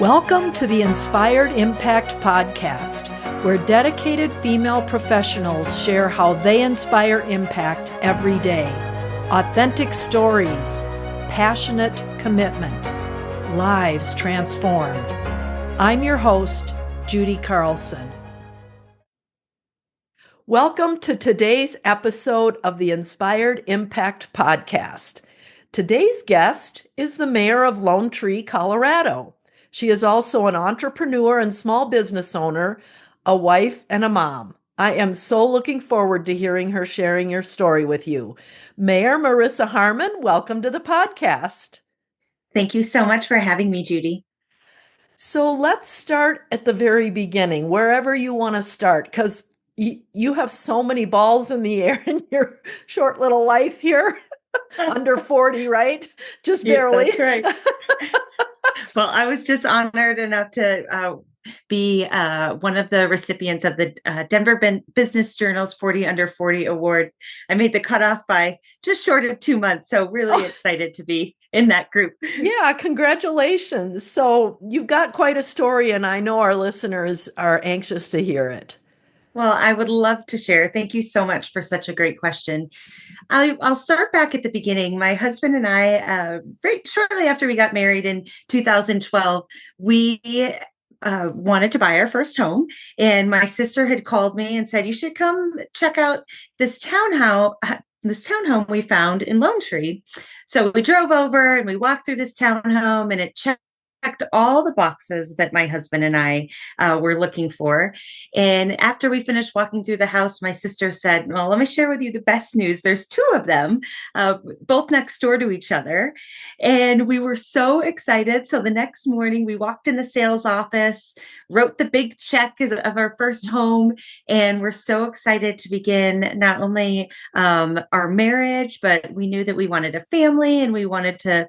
Welcome to the Inspired Impact Podcast, where dedicated female professionals share how they inspire impact every day. Authentic stories, passionate commitment, lives transformed. I'm your host, Judy Carlson. Welcome to today's episode of the Inspired Impact Podcast. Today's guest is the mayor of Lone Tree, Colorado. She is also an entrepreneur and small business owner, a wife, and a mom. I am so looking forward to hearing her sharing your story with you. Mayor Marissa Harmon, welcome to the podcast. Thank you so much for having me, Judy. So let's start at the very beginning, wherever you want to start, because you have so many balls in the air in your short little life here. Under 40, right? Just barely. That's right. Well, I was just honored enough to be one of the recipients of the Denver Business Journal's 40 Under 40 Award. I made the cutoff by just short of 2 months, so really excited to be in that group. Yeah, congratulations. So you've got quite a story, and I know our listeners are anxious to hear it. Well, I would love to share. Thank you so much for such a great question. I'll start back at the beginning. My husband and I, very shortly after we got married in 2012, we wanted to buy our first home. And my sister had called me and said, you should come check out this townhome we found in Lone Tree. So we drove over and we walked through this townhome, and it checked all the boxes that my husband and I were looking for. And after we finished walking through the house, my sister said, well, let me share with you the best news. There's two of them, both next door to each other. And we were so excited. So the next morning we walked in the sales office, wrote the big check of our first home. And we're so excited to begin not only our marriage, but we knew that we wanted a family and we wanted to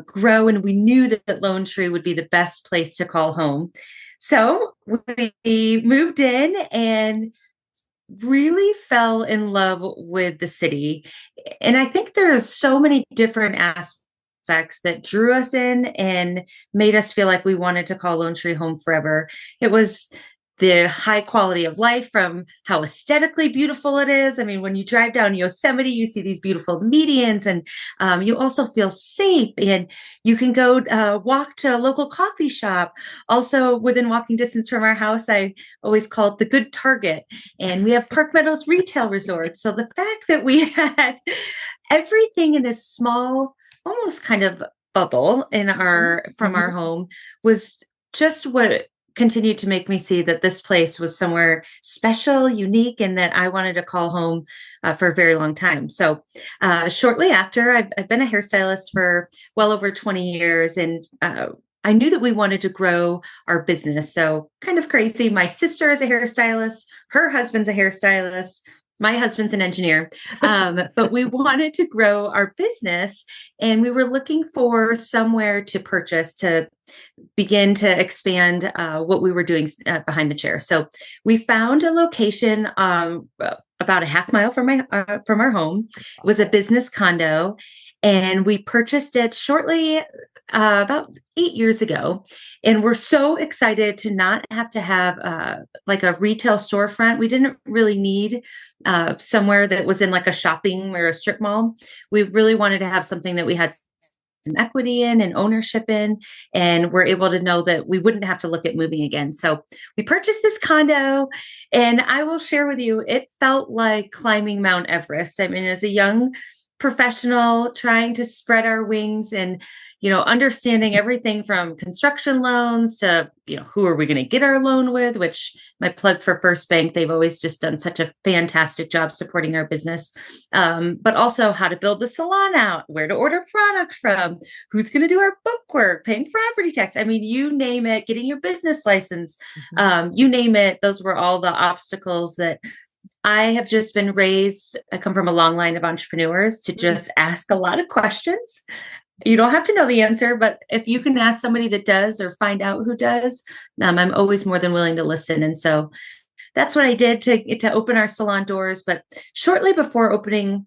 grow. And we knew that Lone Tree would be the best place to call home. So we moved in and really fell in love with the city. And I think there are so many different aspects that drew us in and made us feel like we wanted to call Lone Tree home forever. It was the high quality of life, from how aesthetically beautiful it is. I mean, when you drive down Yosemite, you see these beautiful medians, and you also feel safe, and you can go walk to a local coffee shop. Also, within walking distance from our house, I always call it the good Target, and we have Park Meadows Retail Resort. So the fact that we had everything in this small, almost kind of bubble from our home was just what continued to make me see that this place was somewhere special, unique, and that I wanted to call home for a very long time. So shortly after, I've been a hairstylist for well over 20 years, and I knew that we wanted to grow our business. So kind of crazy. My sister is a hairstylist. Her husband's a hairstylist. My husband's an engineer, but we wanted to grow our business, and we were looking for somewhere to purchase to begin to expand what we were doing behind the chair. So we found a location about a half mile from our home. It was a business condo, and we purchased it shortly about 8 years ago. And we're so excited to not have to have like a retail storefront. We didn't really need somewhere that was in like a shopping or a strip mall. We really wanted to have something that we had some equity in and ownership in, and we're able to know that we wouldn't have to look at moving again. So we purchased this condo, and I will share with you, it felt like climbing Mount Everest. I mean, as a young professional trying to spread our wings and, understanding everything from construction loans to, who are we going to get our loan with, which my plug for First Bank, they've always just done such a fantastic job supporting our business. But also how to build the salon out, where to order product from, who's going to do our bookwork, paying property tax. I mean, you name it, getting your business license, you name it. Those were all the obstacles that I have just been raised. I come from a long line of entrepreneurs to just ask a lot of questions. You don't have to know the answer, but if you can ask somebody that does or find out who does, I'm always more than willing to listen. And so that's what I did to open our salon doors. But shortly before opening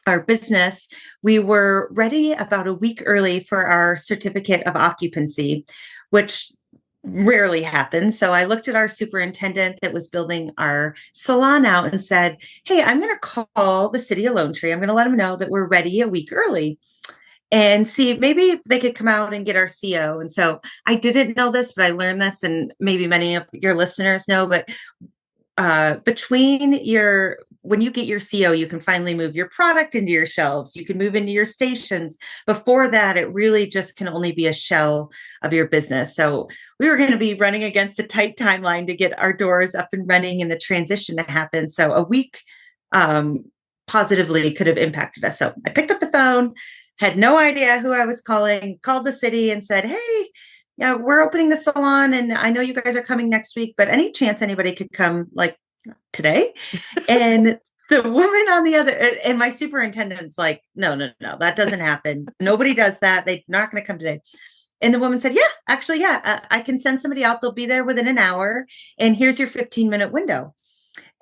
our business, we were ready about a week early for our certificate of occupancy, which rarely happens. So I looked at our superintendent that was building our salon out and said, "Hey, I'm going to call the city of Lone Tree. I'm going to let them know that we're ready a week early and see maybe if they could come out and get our CO." And so I didn't know this, but I learned this, and maybe many of your listeners know, but between your when you get your CO, you can finally move your product into your shelves. You can move into your stations. Before that, it really just can only be a shell of your business. So we were going to be running against a tight timeline to get our doors up and running and the transition to happen. So a week positively could have impacted us. So I picked up the phone, had no idea who I was calling, called the city and said, "Hey, yeah, we're opening the salon and I know you guys are coming next week, but any chance anybody could come like today?" And the woman on the other, and my superintendent's like, "No, no, no, that doesn't happen. Nobody does that. They're not going to come today." And the woman said, "Yeah, actually, yeah, I can send somebody out. They'll be there within an hour. And here's your 15-minute window."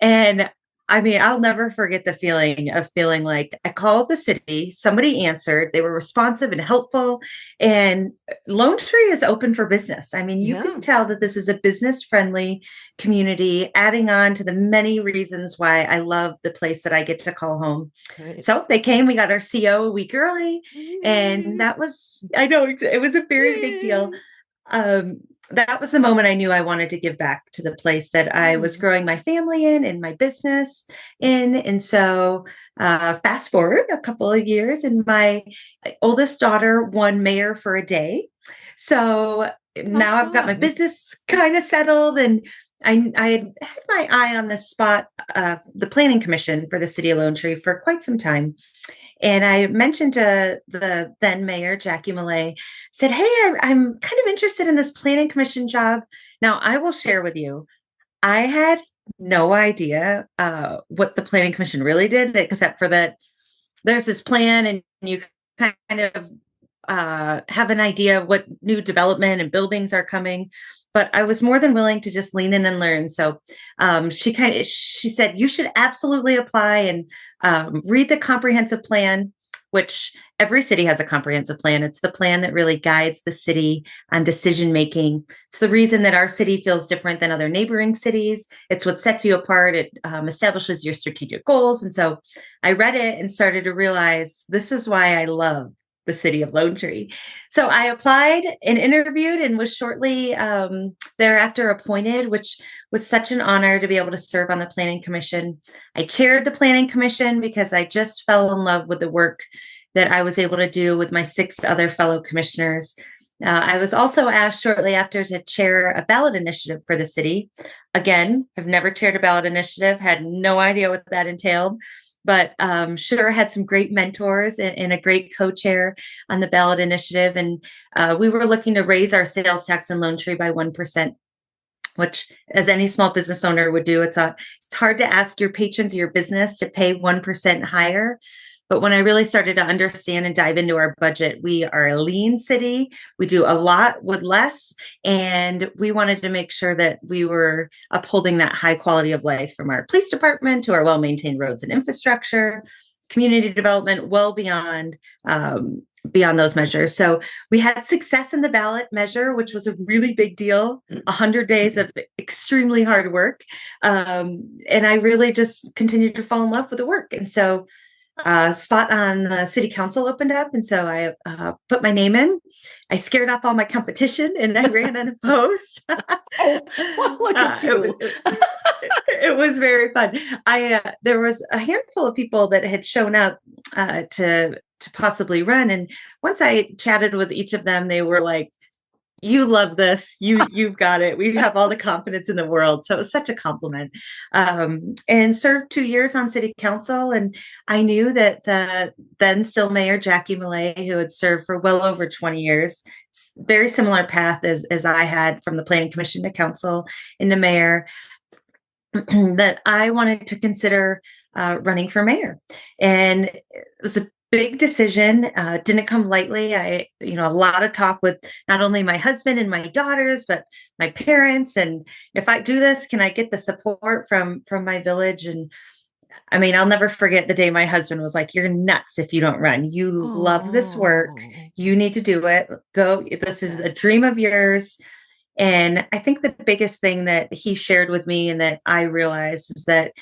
And I mean, I'll never forget the feeling of feeling like I called the city, somebody answered, they were responsive and helpful, and Lone Tree is open for business. I mean, you Yeah. can tell that this is a business friendly community, adding on to the many reasons why I love the place that I get to call home. Right. So they came, we got our CO a week early, and that was, I know, it was a very big deal. um, that was the moment I knew I wanted to give back to the place that I was growing my family in and my business in. And so, fast forward a couple of years, and my oldest daughter won mayor for a day. So now I've got my Fun. business kind of settled, and I had my eye on the spot of the planning commission for the city of Lone Tree for quite some time. And I mentioned to the then mayor, Jackie Millay, said, "Hey, I'm kind of interested in this planning commission job." Now, I will share with you, I had no idea what the planning commission really did, except for that there's this plan and you kind of have an idea of what new development and buildings are coming. But I was more than willing to just lean in and learn. So she said, "You should absolutely apply and read the comprehensive plan," which every city has a comprehensive plan. It's the plan that really guides the city on decision making. It's the reason that our city feels different than other neighboring cities. It's what sets you apart. It establishes your strategic goals. And so I read it and started to realize this is why I love the city of Lone Tree. So I applied and interviewed and was shortly thereafter appointed, which was such an honor to be able to serve on the planning commission. I chaired the planning commission because I just fell in love with the work that I was able to do with my 6 other fellow commissioners. I was also asked shortly after to chair a ballot initiative for the city. Again, I've never chaired a ballot initiative, had no idea what that entailed, but sure had some great mentors and a great co-chair on the ballot initiative. And we were looking to raise our sales tax in Lone Tree by 1%, which, as any small business owner would do, it's hard to ask your patrons of your business to pay 1% higher. But when I really started to understand and dive into our budget, we are a lean city. We do a lot with less. And we wanted to make sure that we were upholding that high quality of life, from our police department to our well-maintained roads and infrastructure, community development, well beyond those measures. So we had success in the ballot measure, which was a really big deal. 100 days of extremely hard work. And I really just continued to fall in love with the work. And so spot on the city council opened up. And so I put my name in. I scared off all my competition and I ran unopposed. Oh, well, look at you. It was very fun. There was a handful of people that had shown up to possibly run. And once I chatted with each of them, they were like, "You love this. You've got it. We have all the confidence in the world." So it was such a compliment. And served 2 years on city council. And I knew that the then still mayor, Jackie Millay, who had served for well over 20 years, very similar path as I had from the planning commission to council into mayor, that I wanted to consider running for mayor. And it was a big decision. Didn't come lightly. A lot of talk with not only my husband and my daughters, but my parents. And if I do this, can I get the support from my village? And I mean, I'll never forget the day my husband was like, "You're nuts if you don't run. You love this work. Oh, You need to do it. Go. This is a dream of yours." And I think the biggest thing that he shared with me and that I realized is that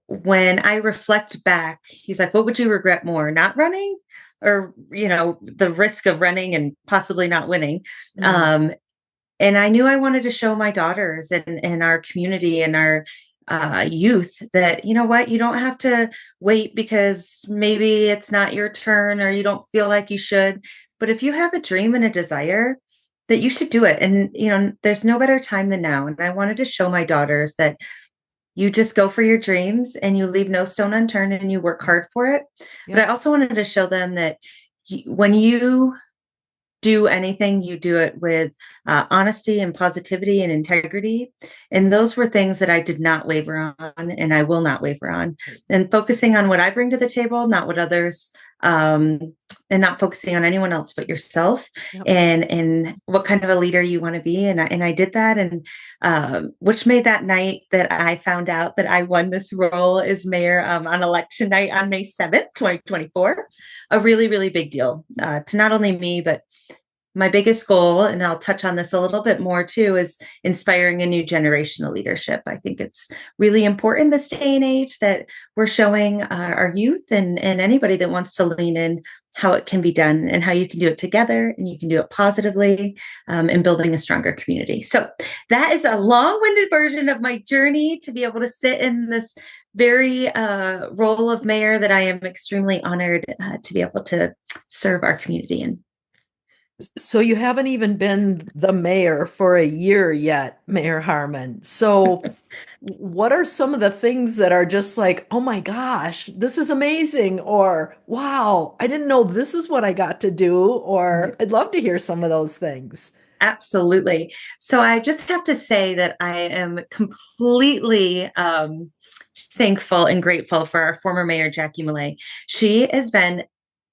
when I reflect back, he's like, what would you regret more, not running or, the risk of running and possibly not winning? Mm. Um, and I knew I wanted to show my daughters and our community and our youth that, you know what, you don't have to wait because maybe it's not your turn or you don't feel like you should. But if you have a dream and a desire, that you should do it. And, there's no better time than now. And I wanted to show my daughters that you just go for your dreams and you leave no stone unturned and you work hard for it. But I Yep. also wanted to show them that when you do anything, you do it with honesty and positivity and integrity. And those were things that I did not waver on and I will not waver on. And focusing on what I bring to the table, not what others, and not focusing on anyone else but yourself Yep. and what kind of a leader you want to be. And I did that. And which made that night that I found out that I won this role as mayor on election night on May 7th, 2024, a really, really big deal to not only me, but my biggest goal, and I'll touch on this a little bit more too, is inspiring a new generation of leadership. I think it's really important this day and age that we're showing our youth and anybody that wants to lean in how it can be done and how you can do it together and you can do it positively in building a stronger community. So that is a long-winded version of my journey to be able to sit in this very role of mayor that I am extremely honored to be able to serve our community in. So you haven't even been the mayor for a year yet, Mayor Harmon. So what are some of the things that are just like, oh my gosh, this is amazing, or wow, I didn't know this is what I got to do, or I'd love to hear some of those things. Absolutely. So I just have to say that I am completely thankful and grateful for our former mayor, Jackie Millay. She has been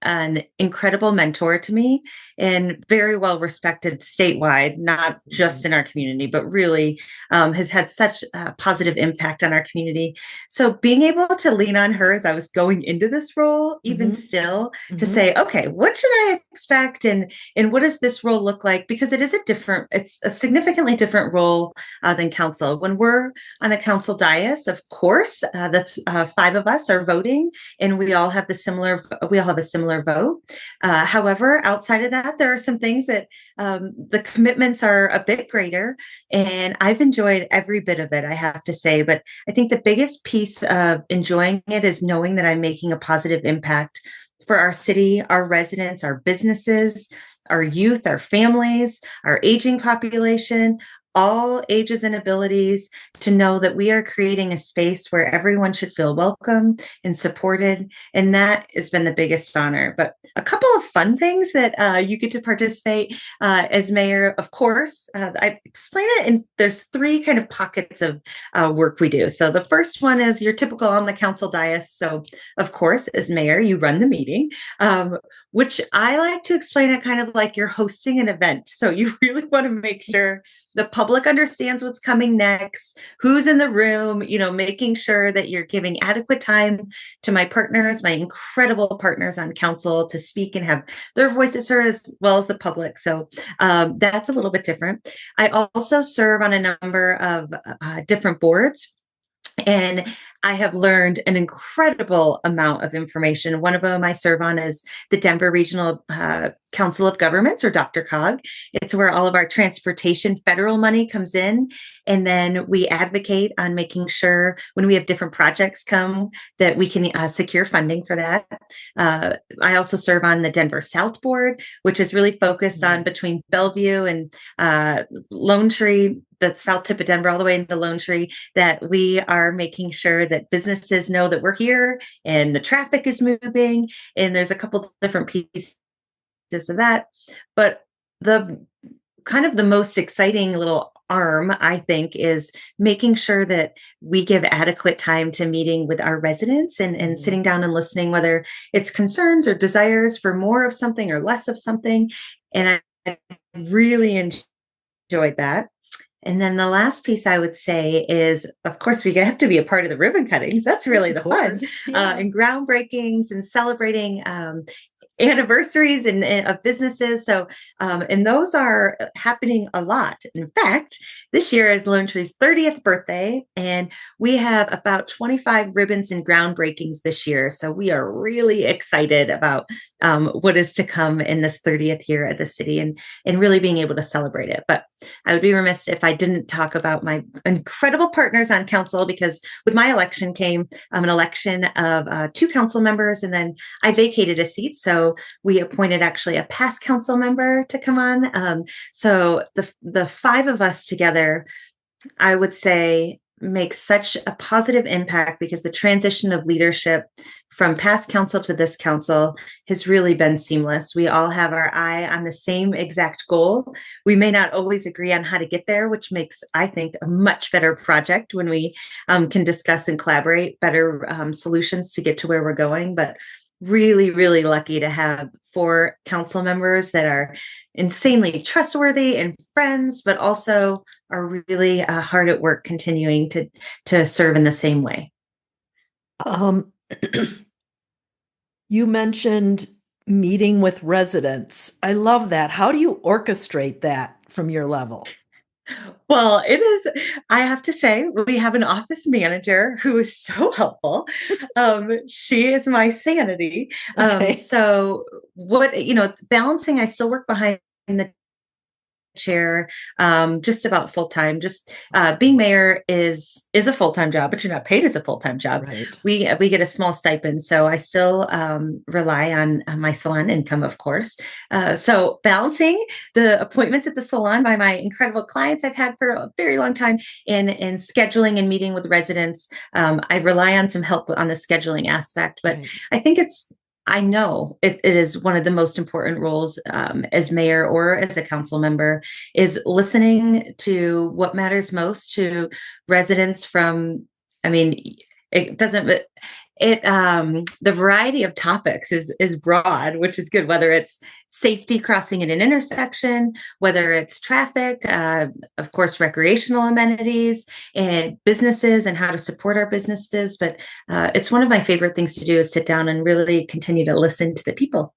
an incredible mentor to me and very well respected statewide, not just in our community, but really has had such a positive impact on our community. So being able to lean on her as I was going into this role, even Hmm. still, to Hmm. say, okay, what should I expect and what does this role look like? Because it's a significantly different role than council. When we're on a council dais, of course, that's five of us are voting and we all have a similar vote. However, outside of that, there are some things that the commitments are a bit greater, and I've enjoyed every bit of it, I have to say. But I think the biggest piece of enjoying it is knowing that I'm making a positive impact for our city, our residents, our businesses, our youth, our families, our aging population, all ages and abilities, to know that we are creating a space where everyone should feel welcome and supported. And that has been the biggest honor. But a couple of fun things that you get to participate as mayor, of course, I explain it, and there's three kind of pockets of work we do. So the first one is your typical on the council dais. So of course, as mayor, you run the meeting, which I like to explain it kind of like you're hosting an event. So you really want to make sure the public understands what's coming next, who's in the room, making sure that you're giving adequate time to my partners, my incredible partners on council, to speak and have their voices heard as well as the public. So that's a little bit different. I also serve on a number of different boards. And I have learned an incredible amount of information. One of them I serve on is the Denver Regional Council of Governments, or DRCOG. It's where all of our transportation federal money comes in. And then we advocate on making sure when we have different projects come that we can secure funding for that. I also serve on the Denver South Board, which is really focused on between Bellevue and Lone Tree, the south tip of Denver, all the way into Lone Tree, that we are making sure that businesses know that we're here and the traffic is moving. And there's a couple different pieces of that. But the kind of the most exciting little arm, I think, is making sure that we give adequate time to meeting with our residents and sitting down and listening, whether it's concerns or desires for more of something or less of something. And I really enjoyed that. And then the last piece I would say is, of course, we have to be a part of the ribbon cuttings. That's really Of the fun, course. Yeah. and groundbreakings and celebrating anniversaries and of businesses. So, and those are happening a lot. In fact, this year is Lone Tree's 30th birthday, and we have about 25 ribbons and groundbreakings this year. So we are really excited about what is to come in this 30th year at the city, and really being able to celebrate it. But I would be remiss if I didn't talk about my incredible partners on council, because with my election came an election of 2 council members, and then I vacated a seat. So we appointed actually a past council member to come on. So the 5 of us together, I would say, makes such a positive impact, because the transition of leadership from past council to this council has really been seamless. We all have our eye on the same exact goal. We may not always agree on how to get there, which makes, I think, a much better project when we can discuss and collaborate better solutions to get to where we're going. But really, really lucky to have 4 council members that are insanely trustworthy and friends, but also are really hard at work continuing to serve in the same way. Um, you mentioned meeting with residents. I love that. How do you orchestrate that from your level? Well, it is, I have to say, we have an office manager who is so helpful. She is my sanity. Okay. So balancing, I still work behind the chair, just about full time. Just being mayor is a full time job, but you're not paid as a full time job. Right. We get a small stipend, so I still rely on my salon income, of course. So balancing the appointments at the salon by my incredible clients I've had for a very long time, and scheduling and meeting with residents, I rely on some help on the scheduling aspect. But Right. I know it is one of the most important roles as mayor or as a council member, is listening to what matters most to residents from, I mean, it doesn't, the variety of topics is broad, which is good, whether it's safety crossing at an intersection, whether it's traffic, of course, recreational amenities and businesses and how to support our businesses. But it's one of my favorite things to do, is sit down and really continue to listen to the people.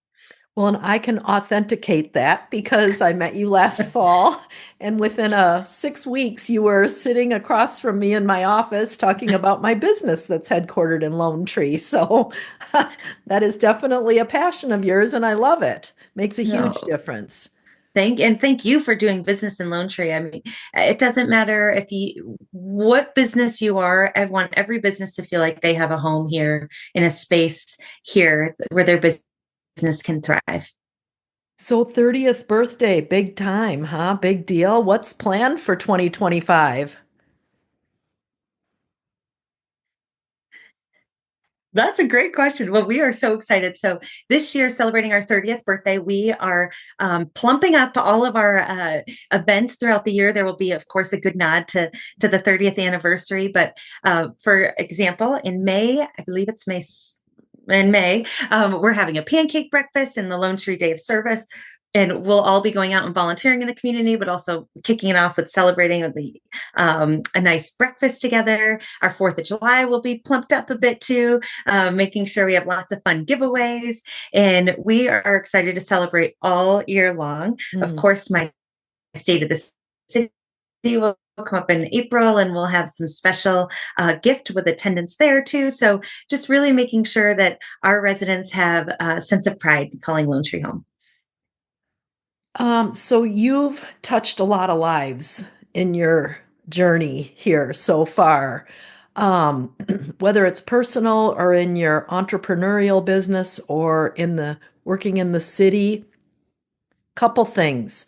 Well, and I can authenticate that because I met you last fall, and within 6 weeks, you were sitting across from me in my office talking about my business that's headquartered in Lone Tree. So that is definitely a passion of yours, and I love it. Makes a huge No. difference. Thank you for doing business in Lone Tree. I mean, it doesn't matter what business you are. I want every business to feel like they have a home here, in a space here where their business can thrive. So 30th birthday, big time, huh? Big deal. What's planned for 2025? That's a great question. Well, we are so excited. So this year, celebrating our 30th birthday, we are plumping up all of our events throughout the year. There will be, of course, a good nod to the 30th anniversary. But for example, in May, I believe it's May. In May, we're having a pancake breakfast and the Lone Tree Day of Service. And we'll all be going out and volunteering in the community, but also kicking it off with celebrating a nice breakfast together. Our 4th of July will be plumped up a bit too, making sure we have lots of fun giveaways. And we are excited to celebrate all year long. Of Mm. course, my State of the City will come up in April, and we'll have some special gift with attendance there too. So just really making sure that our residents have a sense of pride calling Lone Tree home. So you've touched a lot of lives in your journey here so far. Um, whether it's personal or in your entrepreneurial business or in the working in the city, couple things.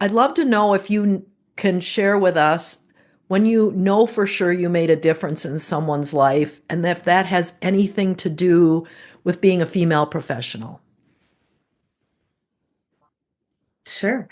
I'd love to know if you can share with us when you know for sure you made a difference in someone's life, and if that has anything to do with being a female professional. Sure.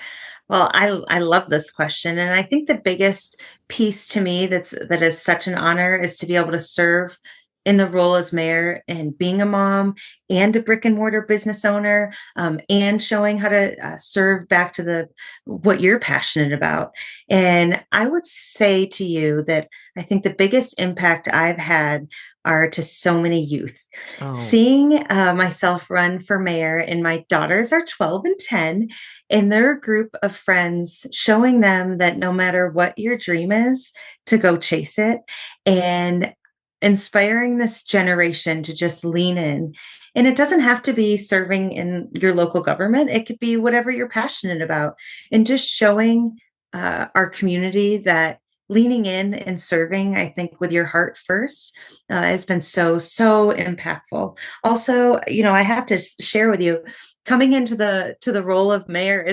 Well, I love this question, and I think the biggest piece to me that is such an honor is to be able to serve in the role as mayor, and being a mom and a brick and mortar business owner, and showing how to serve back to the what you're passionate about. And I would say to you that I think the biggest impact I've had are to so many youth. Oh, Seeing myself run for mayor, and my daughters are 12 and 10, and they're a group of friends, showing them that no matter what your dream is, to go chase it, and inspiring this generation to just lean in. And it doesn't have to be serving in your local government, it could be whatever you're passionate about, and just showing our community that leaning in and serving, I think, with your heart first has been so impactful. Also, I have to share with you, coming into the role of mayor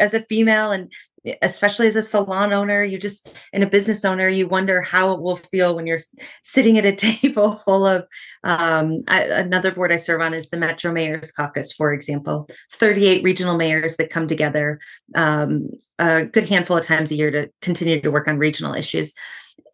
as a female, and especially as a salon owner, you just and a business owner, you wonder how it will feel when you're sitting at a table full of another board I serve on is the Metro Mayors Caucus, for example. It's 38 regional mayors that come together a good handful of times a year to continue to work on regional issues.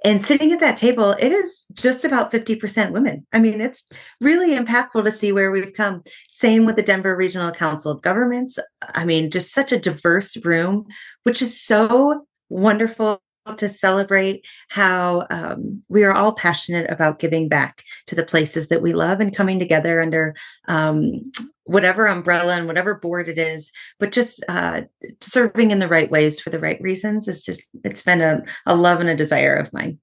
And sitting at that table, it is just about 50% women. I mean, it's really impactful to see where we've come. Same with the Denver Regional Council of Governments. I mean, just such a diverse room, which is so wonderful to celebrate how we are all passionate about giving back to the places that we love and coming together under whatever umbrella and whatever board it is, but just serving in the right ways for the right reasons is just, it's been a love and a desire of mine.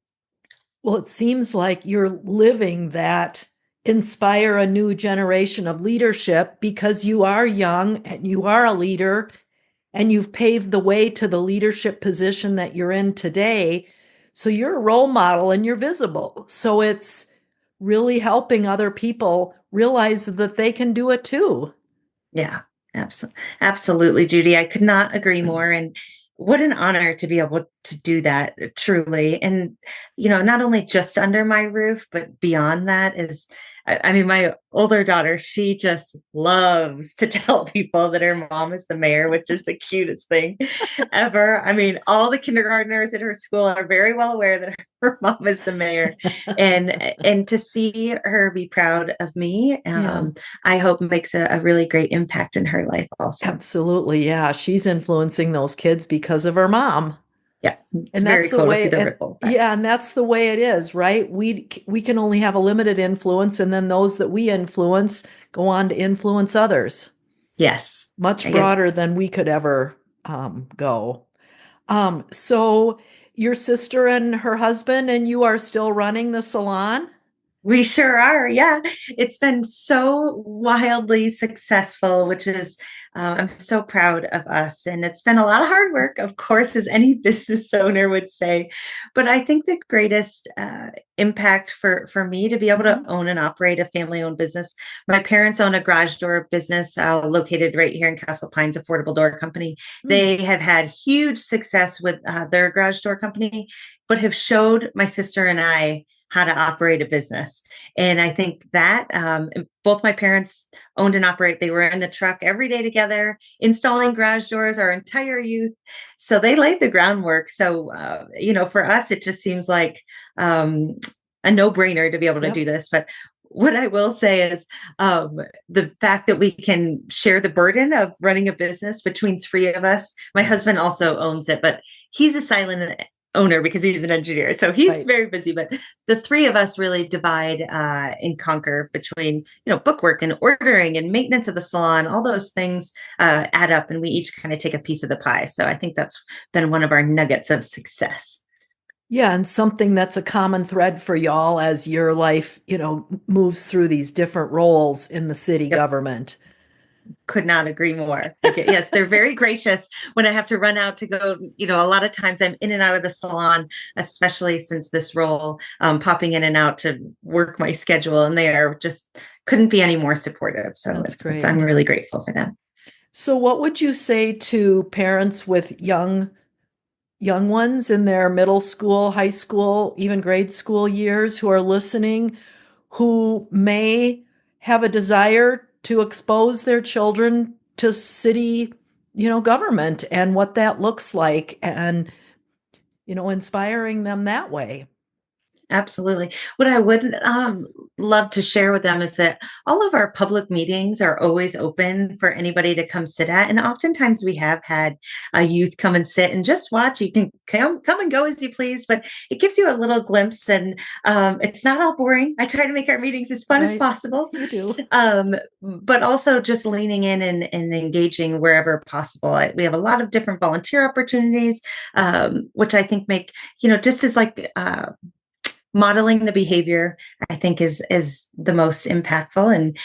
well, it seems like you're living that inspire a new generation of leadership because you are young and you are a leader and you've paved the way to the leadership position that you're in today. So you're a role model and you're visible. So it's really helping other people realize that they can do it too. Yeah, absolutely, Judy. I could not agree more. And what an honor to be able to do that, truly. And, not only just under my roof, but beyond that is, I mean, my older daughter, she just loves to tell people that her mom is the mayor, which is the cutest thing ever. I mean, all the kindergartners at her school are very well aware that her mom is the mayor. And to see her be proud of me, Yeah. I hope makes a really great impact in her life also. Absolutely. Yeah. She's influencing those kids because of her mom. Yeah, it's And that's very the cool to see way, the and ripple effect. yeah, and that's the way it is, right? We can only have a limited influence, and then those that we influence go on to influence others Yes. much I get broader than we could ever go. So your sister and her husband and you are still running the salon? We sure are. Yeah. It's been so wildly successful, which is, I'm so proud of us. And it's been a lot of hard work, of course, as any business owner would say. But I think the greatest impact for me to be able to Mhm. own and operate a family owned business. My parents own a garage door business located right here in Castle Pines, Affordable Door Company. Mm. They have had huge success with their garage door company, but have showed my sister and I how to operate a business. And I think that both my parents owned and operate. They were in the truck every day together, installing garage doors our entire youth. So they laid the groundwork. So, for us, it just seems like a no brainer to be able to Yep. do this. But what I will say is the fact that we can share the burden of running a business between three of us. My husband also owns it, but he's a silent owner because he's an engineer. So he's Right. very busy, but the three of us really divide and conquer between, bookwork and ordering and maintenance of the salon. All those things add up, and we each kind of take a piece of the pie. So I think that's been one of our nuggets of success. Yeah, and something that's a common thread for y'all as your life, moves through these different roles in the city Yep. government. Could not agree more. Yes, they're very gracious when I have to run out to go. A lot of times I'm in and out of the salon, especially since this role, popping in and out to work my schedule, and they are just couldn't be any more supportive. So That's I'm great. really grateful for them. So what would you say to parents with young ones in their middle school, high school, even grade school years who are listening, who may have a desire to expose their children to city, government and what that looks like and, inspiring them that way? Absolutely. What I would love to share with them is that all of our public meetings are always open for anybody to come sit at. And oftentimes we have had a youth come and sit and just watch. You can come and go as you please, but it gives you a little glimpse, and it's not all boring. I try to make our meetings as fun as Right. possible, You do. but also just leaning in and engaging wherever possible. We have a lot of different volunteer opportunities, which I think make, just as like, modeling the behavior, I think is the most impactful. And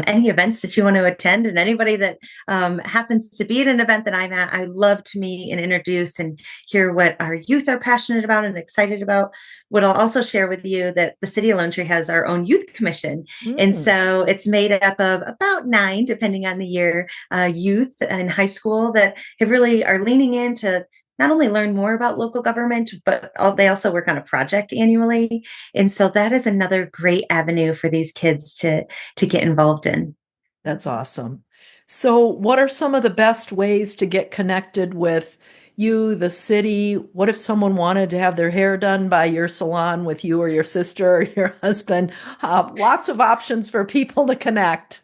any events that you want to attend, and anybody that happens to be at an event that I'm at, I love to meet and introduce and hear what our youth are passionate about and excited about. What I'll also share with you that the City of Lone Tree has our own youth commission, and Mm, so it's made up of about 9, depending on the year, youth in high school that have really are leaning into not only learn more about local government, but they also work on a project annually. And so that is another great avenue for these kids to get involved in. that's awesome. So, what are some of the best ways to get connected with you, the city? What if someone wanted to have their hair done by your salon with you or your sister or your husband? Lots of options for people to connect.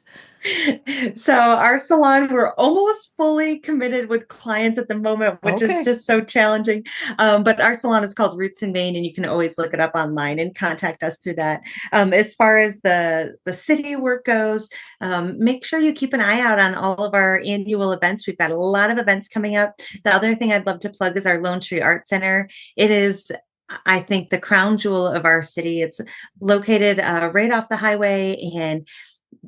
So our salon, we're almost fully committed with clients at the moment, which is Okay. just so challenging. But our salon is called Roots in Maine, and you can always look it up online and contact us through that. As far as the city work goes, make sure you keep an eye out on all of our annual events. We've got a lot of events coming up. The other thing I'd love to plug is our Lone Tree Art Center. It is, I think, the crown jewel of our city. It's located right off the highway, and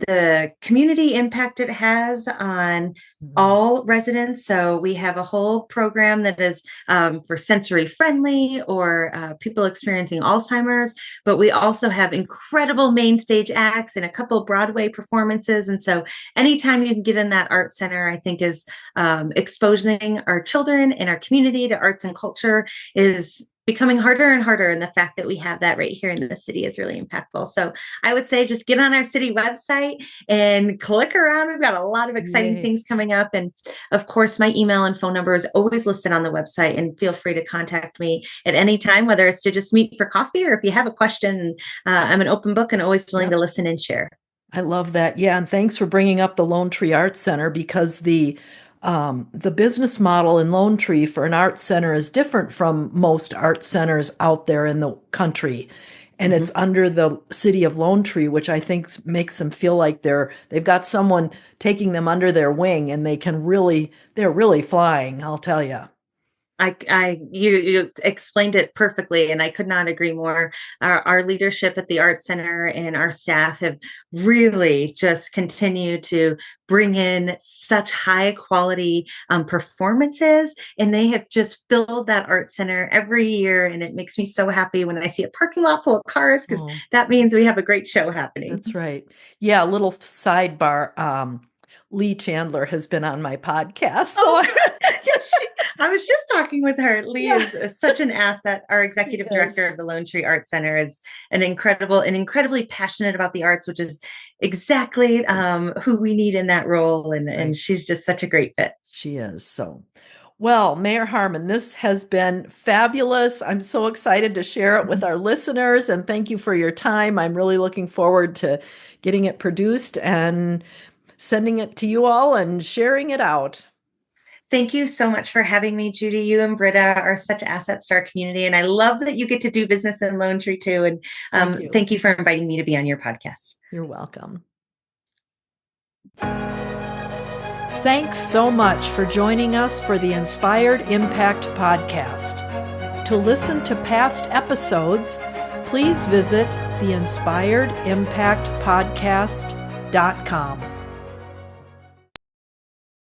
the community impact it has on Mhm. all residents. So we have a whole program that is for sensory friendly or people experiencing Alzheimer's, but we also have incredible main stage acts and a couple Broadway performances. And so anytime you can get in that art center, I think is exposing our children and our community to arts and culture is becoming harder and harder. And the fact that we have that right here in the city is really impactful. So I would say just get on our city website and click around. We've got a lot of exciting Yay. things coming up. And of course, my email and phone number is always listed on the website. And feel free to contact me at any time, whether it's to just meet for coffee or if you have a question. I'm an open book and always willing Yep. to listen and share. I love that. Yeah, and thanks for bringing up the Lone Tree Arts Center because the business model in Lone Tree for an art center is different from most art centers out there in the country. And it's Mhm. under the city of Lone Tree, which I think makes them feel like they've got someone taking them under their wing and they're really flying, I'll tell you. You explained it perfectly, and I could not agree more. Our leadership at the Art Center and our staff have really just continued to bring in such high quality performances, and they have just filled that Art Center every year. And it makes me so happy when I see a parking lot full of cars because Oh, that means we have a great show happening. that's right. Yeah, a little sidebar. Lee Chandler has been on my podcast. So Oh, yes, I was just talking with her. Lee yeah, is such an asset. Our he executive is. director of the Lone Tree Art Center is an incredibly passionate about the arts, which is exactly who we need in that role. And Right. she's just such a great fit. She is. So, well, Mayor Harmon, this has been fabulous. I'm so excited to share it with our listeners, and thank you for your time. I'm really looking forward to getting it produced and sending it to you all and sharing it out. Thank you so much for having me, Judy. You and Britta are such assets to our community. And I love that you get to do business in Lone Tree too. And Thank you. thank you for inviting me to be on your podcast. You're welcome. Thanks so much for joining us for the Inspired Impact podcast. To listen to past episodes, please visit theinspiredimpactpodcast.com.